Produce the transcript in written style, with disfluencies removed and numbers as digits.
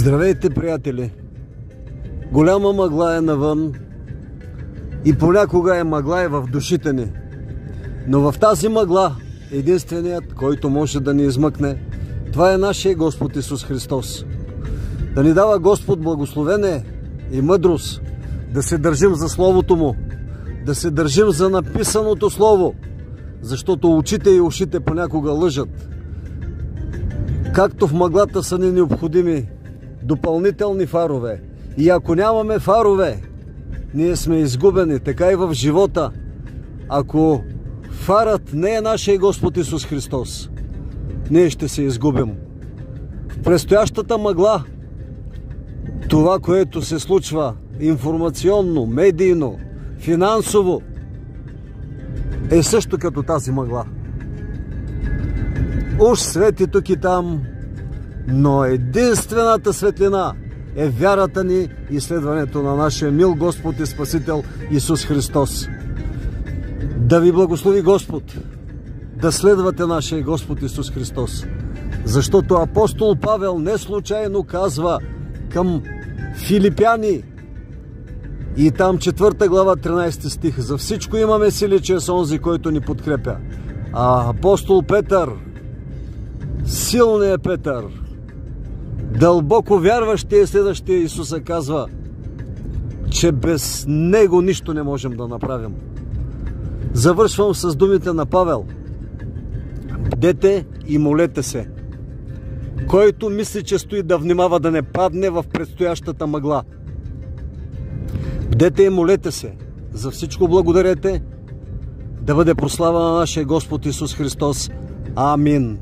Здравейте, приятели! Голяма мъгла е навън и понякога е мъгла и в душите ни. Но в тази мъгла единственият, който може да ни измъкне, това е нашия Господ Исус Христос. Да ни дава Господ благословение и мъдрост да се държим за Словото Му, да се държим за написаното Слово, защото очите и ушите понякога лъжат. Както в мъглата са ни необходими допълнителни фарове. И ако нямаме фарове, ние сме изгубени. Така и в живота. Ако фарът не е нашия Господ Исус Христос, ние ще се изгубим. В предстоящата мъгла, това, което се случва информационно, медийно, финансово, е също като тази мъгла. Уж свети тук и там, но единствената светлина е вярата ни и следването на нашия мил Господ и Спасител Исус Христос. Да ви благослови Господ, да следвате нашия Господ Исус Христос. Защото апостол Павел не случайно казва към Филипяни и там 4 глава 13 стих: за всичко имаме сили чрез онзи, който ни подкрепя. А апостол Петър, силният Петър, дълбоко вярващия и следващия Исуса, казва, че без Него нищо не можем да направим. Завършвам с думите на Павел: бдете и молете се. Който мисли, че стои, да внимава да не падне в предстоящата мъгла. Бдете и молете се. За всичко благодарете. Да бъде прослава на нашия Господ Исус Христос. Амин.